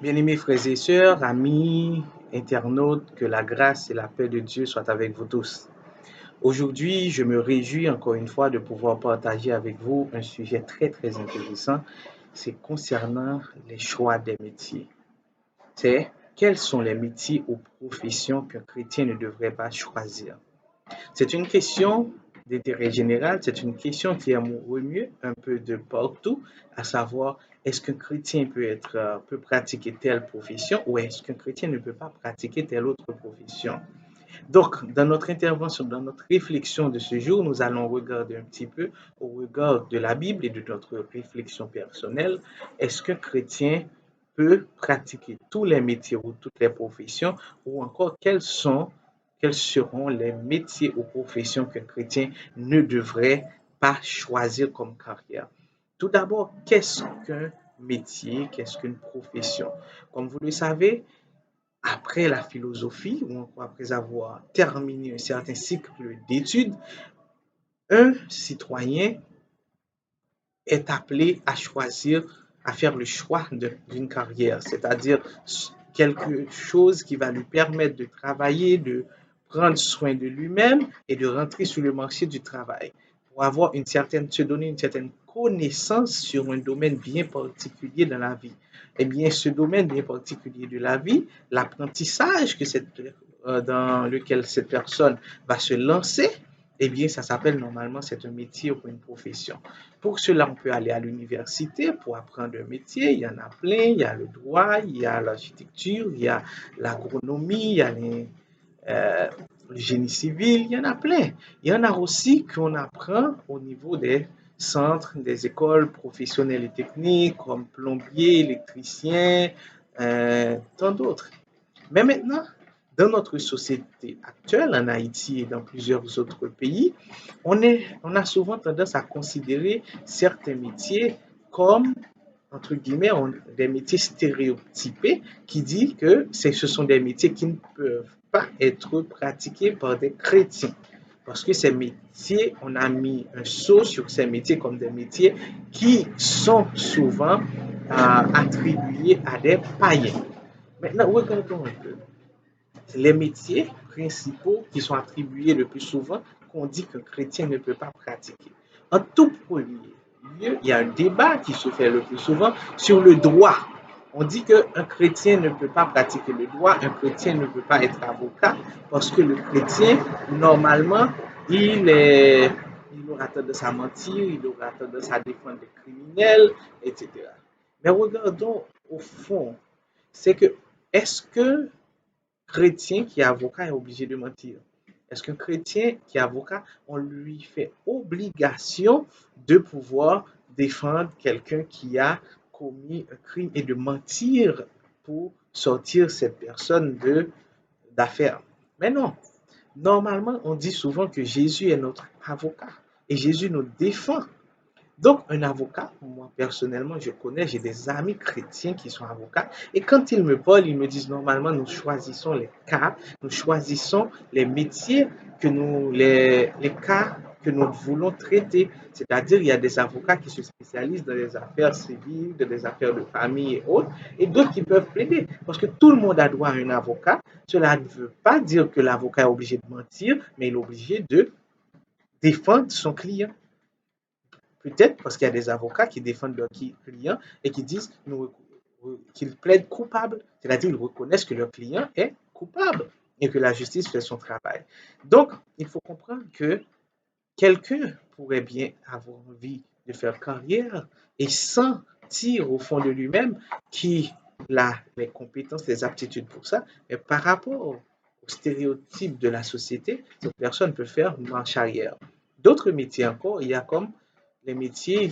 Bien-aimés frères et sœurs, amis, internautes, que la grâce et la paix de Dieu soient avec vous tous. Aujourd'hui, je me réjouis encore une fois de pouvoir partager avec vous un sujet très intéressant. C'est concernant les choix des métiers. C'est quels sont les métiers ou professions qu'un chrétien ne devrait pas choisir. C'est une question d'intérêt général, c'est une question qui remue un peu de partout, à savoir, est-ce qu'un chrétien peut pratiquer telle profession ou est-ce qu'un chrétien ne peut pas pratiquer telle autre profession? Donc, dans notre intervention, dans notre réflexion de ce jour, nous allons regarder un petit peu au regard de la Bible et de notre réflexion personnelle, est-ce qu'un chrétien peut pratiquer tous les métiers ou toutes les professions ou encore quels seront les métiers ou professions qu'un chrétien ne devrait pas choisir comme carrière. Tout d'abord, qu'est-ce qu'un métier, qu'est-ce qu'une profession? Comme vous le savez, après la philosophie ou encore après avoir terminé un certain cycle d'études, un citoyen est appelé à choisir, à faire le choix d'une carrière, c'est-à-dire quelque chose qui va lui permettre de travailler, de prendre soin de lui-même et de rentrer sur le marché du travail pour avoir se donner une certaine connaissance sur un domaine bien particulier dans la vie. Eh bien, ce domaine bien particulier de la vie, l'apprentissage dans lequel cette personne va se lancer, eh bien, ça s'appelle normalement, c'est un métier ou une profession. Pour cela, on peut aller à l'université pour apprendre un métier. Il y en a plein. Il y a le droit, il y a l'architecture, il y a l'agronomie, il y a le génie civil. Il y en a plein. Il y en a aussi qu'on apprend au niveau des centres, des écoles professionnelles et techniques comme plombier, électricien, tant d'autres. Mais maintenant, dans notre société actuelle, en Haïti et dans plusieurs autres pays, on a souvent tendance à considérer certains métiers comme, entre guillemets, des métiers stéréotypés qui disent que ce sont des métiers qui ne peuvent pas être pratiqués par des chrétiens. Parce que ces métiers, on a mis un sceau sur ces métiers comme des métiers qui sont souvent attribués à des païens. Maintenant, regardons un peu les métiers principaux qui sont attribués le plus souvent qu'on dit qu'un chrétien ne peut pas pratiquer. En tout premier lieu, il y a un débat qui se fait le plus souvent sur le droit. On dit qu'un chrétien ne peut pas pratiquer le droit, un chrétien ne peut pas être avocat parce que le chrétien, normalement, il aura tendance à mentir, il aura tendance à défendre les criminels, etc. Mais regardons au fond, c'est que est-ce que chrétien qui est avocat est obligé de mentir? Est-ce qu'un chrétien qui est avocat, on lui fait obligation de pouvoir défendre quelqu'un qui a commis un crime et de mentir pour sortir cette personne d'affaires? Mais non. Normalement, on dit souvent que Jésus est notre avocat et Jésus nous défend. Donc, un avocat, moi personnellement, j'ai des amis chrétiens qui sont avocats, et quand ils me parlent, ils me disent normalement, nous choisissons les cas, nous choisissons les métiers les cas que nous voulons traiter. C'est-à-dire, il y a des avocats qui se spécialisent dans les affaires civiles, dans les affaires de famille et autres, et d'autres qui peuvent plaider. Parce que tout le monde a droit à un avocat. Cela ne veut pas dire que l'avocat est obligé de mentir, mais il est obligé de défendre son client. Peut-être parce qu'il y a des avocats qui défendent leurs clients et qui disent qu'ils plaident coupables, c'est-à-dire qu'ils reconnaissent que leur client est coupable et que la justice fait son travail. Donc, il faut comprendre que quelqu'un pourrait bien avoir envie de faire carrière et sentir au fond de lui-même qu'il a les compétences, les aptitudes pour ça, mais par rapport aux stéréotypes de la société, cette personne peut faire marche arrière. D'autres métiers encore, il y a comme les métiers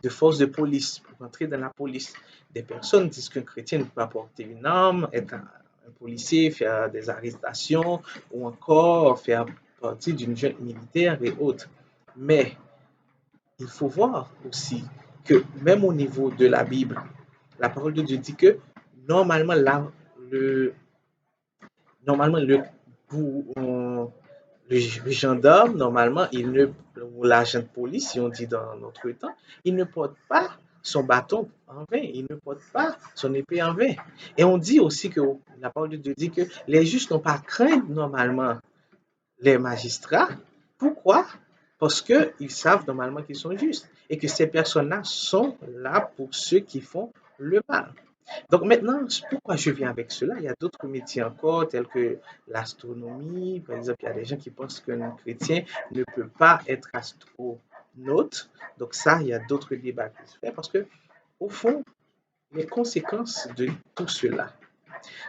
de force de police, pour entrer dans la police. Des personnes disent qu'un chrétien ne peut pas porter une arme, être un policier, faire des arrestations ou encore faire partie d'une junte militaire et autres. Mais il faut voir aussi que même au niveau de la Bible, la parole de Dieu dit que normalement, le, normalement le gendarme, normalement, ou l'agent de police, si on dit dans notre temps, il ne porte pas son bâton en vain, il ne porte pas son épée en vain. Et on dit aussi que la parole de Dieu dit que les justes n'ont pas à craindre normalement les magistrats. Pourquoi? Parce qu'ils savent normalement qu'ils sont justes et que ces personnes-là sont là pour ceux qui font le mal. Donc maintenant, pourquoi je viens avec cela? Il y a d'autres métiers encore, tels que l'astronomie. Par exemple, il y a des gens qui pensent qu'un chrétien ne peut pas être astronaute. Donc ça, il y a d'autres débats qui se font parce que, au fond, les conséquences de tout cela,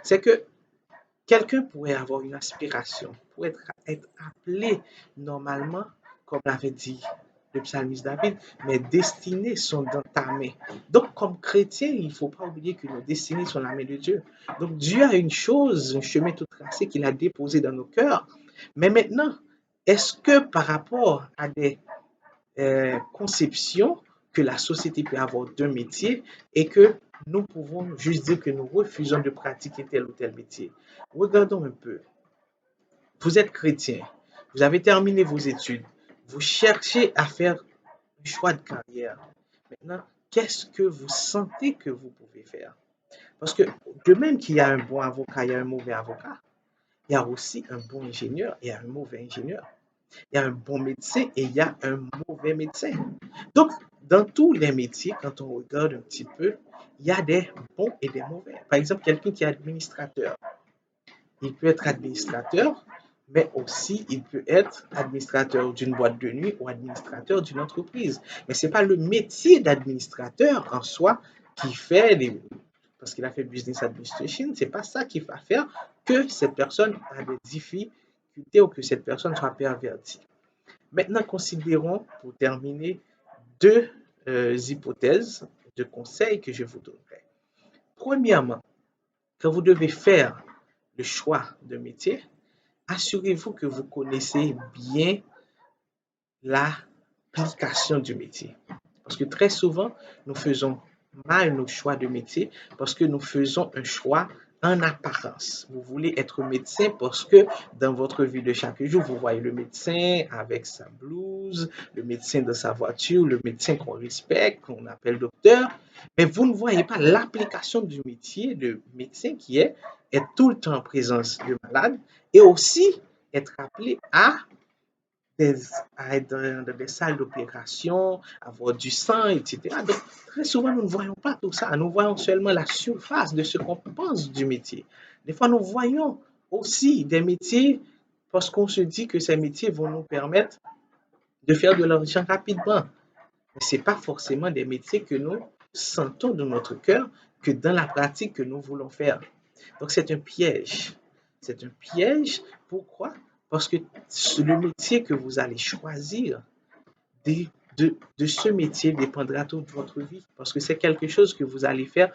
c'est que quelqu'un pourrait avoir une aspiration, pourrait être appelé normalement, comme l'avait dit le psalmiste David, mes destinées sont dans ta main. Donc, comme chrétien, il ne faut pas oublier que nos destinées sont dans la main de Dieu. Donc, Dieu a une chose, un chemin tout tracé qu'il a déposé dans nos cœurs. Mais maintenant, est-ce que par rapport à des conception que la société peut avoir d'un métier et que nous pouvons juste dire que nous refusons de pratiquer tel ou tel métier. Regardons un peu. Vous êtes chrétien, vous avez terminé vos études, vous cherchez à faire un choix de carrière. Maintenant, qu'est-ce que vous sentez que vous pouvez faire? Parce que de même qu'il y a un bon avocat, il y a un mauvais avocat, il y a aussi un bon ingénieur et un mauvais ingénieur. Il y a un bon médecin et il y a un mauvais médecin. Donc, dans tous les métiers, quand on regarde un petit peu, il y a des bons et des mauvais. Par exemple, quelqu'un qui est administrateur, il peut être administrateur, mais aussi il peut être administrateur d'une boîte de nuit ou administrateur d'une entreprise. Mais ce n'est pas le métier d'administrateur en soi qui fait les... Parce qu'il a fait business administration, c'est pas ça qui va faire que cette personne a des difficultés ou que cette personne soit pervertie. Maintenant, considérons, pour terminer, deux hypothèses de conseils que je vous donnerai. Premièrement, quand vous devez faire le choix de métier, assurez-vous que vous connaissez bien l'application du métier. Parce que très souvent, nous faisons mal nos choix de métier parce que nous faisons un choix en apparence. Vous voulez être médecin parce que dans votre vie de chaque jour, vous voyez le médecin avec sa blouse, le médecin de sa voiture, le médecin qu'on respecte, qu'on appelle docteur, mais vous ne voyez pas l'application du métier de médecin qui est être tout le temps en présence de malades et aussi être appelé des, à être dans des salles d'opération, avoir du sang, etc. Donc, très souvent, nous ne voyons pas tout ça. Nous voyons seulement la surface de ce qu'on pense du métier. Des fois, nous voyons aussi des métiers parce qu'on se dit que ces métiers vont nous permettre de faire de l'argent rapidement. Mais ce n'est pas forcément des métiers que nous sentons de notre cœur que dans la pratique que nous voulons faire. Donc, c'est un piège. C'est un piège. Pourquoi? Parce que le métier que vous allez choisir, de, de ce métier dépendra toute votre vie. Parce que c'est quelque chose que vous allez faire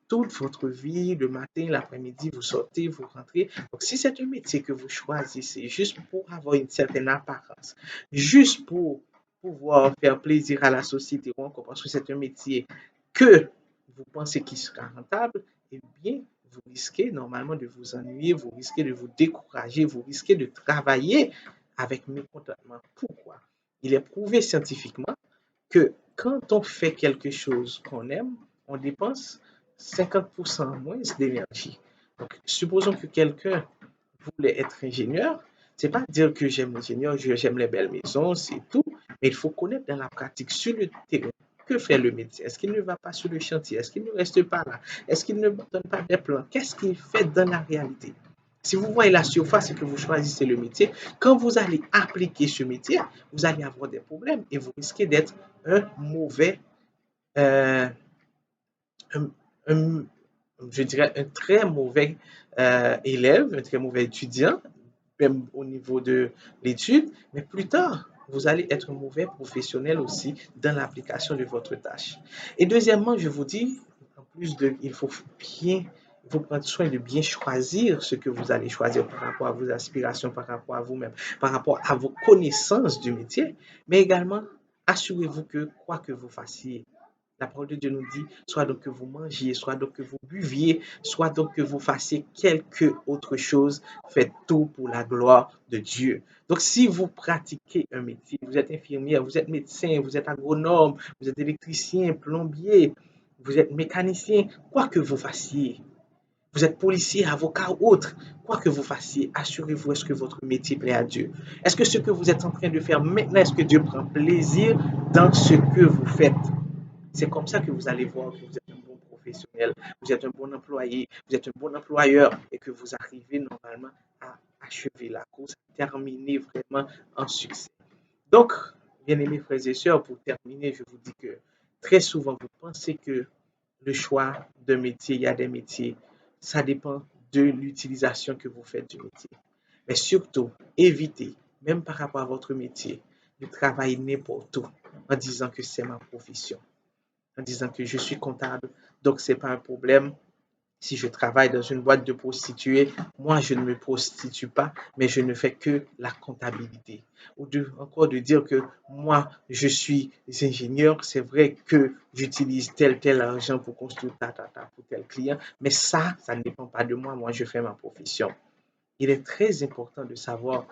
toute votre vie, le matin, l'après-midi, vous sortez, vous rentrez. Donc, si c'est un métier que vous choisissez juste pour avoir une certaine apparence, juste pour pouvoir faire plaisir à la société, ou encore parce que c'est un métier que vous pensez qu'il sera rentable, eh bien, vous risquez normalement de vous ennuyer, vous risquez de vous décourager, vous risquez de travailler avec mécontentement. Pourquoi? Il est prouvé scientifiquement que quand on fait quelque chose qu'on aime, on dépense 50% moins d'énergie. Donc, supposons que quelqu'un voulait être ingénieur, c'est pas dire que j'aime l'ingénieur, j'aime les belles maisons, c'est tout, mais il faut connaître dans la pratique, sur le terrain, que fait le métier. Est-ce qu'il ne va pas sur le chantier? Est-ce qu'il ne reste pas là? Est-ce qu'il ne donne pas des plans? Qu'est-ce qu'il fait dans la réalité? Si vous voyez la surface et que vous choisissez le métier, quand vous allez appliquer ce métier, vous allez avoir des problèmes et vous risquez d'être un mauvais, euh, un, un, je dirais un très mauvais élève, un très mauvais étudiant, même au niveau de l'étude, mais plus tard, vous allez être un mauvais professionnel aussi dans l'application de votre tâche. Et deuxièmement, je vous dis, en plus de, il faut prendre soin de bien choisir ce que vous allez choisir par rapport à vos aspirations, par rapport à vous-même, par rapport à vos connaissances du métier, mais également, assurez-vous que quoi que vous fassiez, La parole de Dieu nous dit, soit donc que vous mangiez, soit donc que vous buviez, soit donc que vous fassiez quelque autre chose, faites tout pour la gloire de Dieu. Donc, si vous pratiquez un métier, vous êtes infirmière, vous êtes médecin, vous êtes agronome, vous êtes électricien, plombier, vous êtes mécanicien, quoi que vous fassiez, vous êtes policier, avocat ou autre, quoi que vous fassiez, assurez-vous, est-ce que votre métier plaît à Dieu? Est-ce que ce que vous êtes en train de faire maintenant, est-ce que Dieu prend plaisir dans ce que vous faites? C'est comme ça que vous allez voir que vous êtes un bon professionnel, vous êtes un bon employé, vous êtes un bon employeur et que vous arrivez normalement à achever la course, à terminer vraiment en succès. Donc, bien aimés frères et sœurs, pour terminer, je vous dis que très souvent, vous pensez que le choix d'un métier, il y a des métiers, ça dépend de l'utilisation que vous faites du métier. Mais surtout, évitez, même par rapport à votre métier, de travailler n'importe où en disant que c'est ma profession, en disant que je suis comptable, donc ce n'est pas un problème. Si je travaille dans une boîte de prostituées, moi, je ne me prostitue pas, mais je ne fais que la comptabilité. Ou encore de dire que moi, je suis ingénieur, c'est vrai que j'utilise tel argent pour construire pour tel client, mais ça ne dépend pas de moi. Moi, je fais ma profession. Il est très important de savoir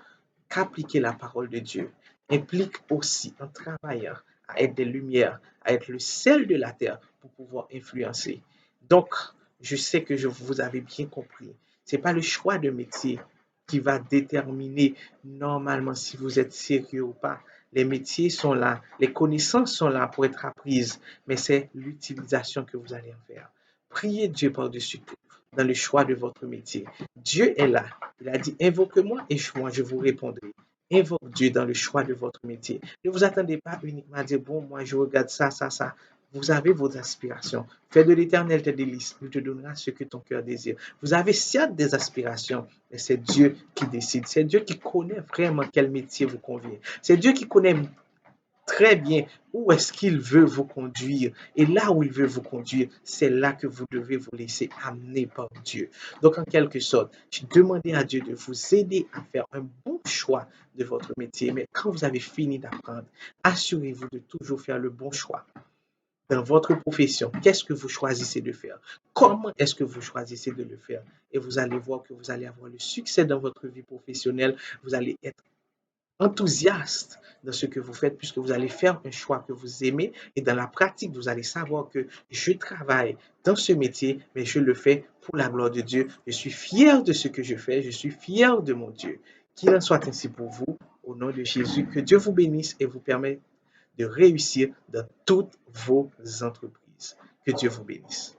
qu'appliquer la parole de Dieu implique aussi un travailleur à être des lumières, à être le sel de la terre pour pouvoir influencer. Donc, je sais que vous avez bien compris. Ce n'est pas le choix de métier qui va déterminer normalement si vous êtes sérieux ou pas. Les métiers sont là, les connaissances sont là pour être apprises, mais c'est l'utilisation que vous allez en faire. Priez Dieu par-dessus tout dans le choix de votre métier. Dieu est là. Il a dit, invoquez-moi et moi je vous répondrai. Invoque Dieu dans le choix de votre métier. Ne vous attendez pas uniquement à dire, bon, moi je regarde ça. Vous avez vos aspirations. Fais de l'éternel tes délices. Il te donnera ce que ton cœur désire. Vous avez certes des aspirations, mais c'est Dieu qui décide. C'est Dieu qui connaît vraiment quel métier vous convient. C'est Dieu qui connaît très bien où est-ce qu'il veut vous conduire. Et là où il veut vous conduire, c'est là que vous devez vous laisser amener par Dieu. Donc, en quelque sorte, demandez à Dieu de vous aider à faire un bon choix de votre métier. Mais quand vous avez fini d'apprendre, assurez-vous de toujours faire le bon choix. Dans votre profession, qu'est-ce que vous choisissez de faire? Comment est-ce que vous choisissez de le faire? Et vous allez voir que vous allez avoir le succès dans votre vie professionnelle. Vous allez être enthousiaste dans ce que vous faites puisque vous allez faire un choix que vous aimez et dans la pratique, vous allez savoir que je travaille dans ce métier, mais je le fais pour la gloire de Dieu. Je suis fier de ce que je fais, je suis fier de mon Dieu. Qu'il en soit ainsi pour vous, au nom de Jésus, que Dieu vous bénisse et vous permette de réussir dans toutes vos entreprises. Que Dieu vous bénisse.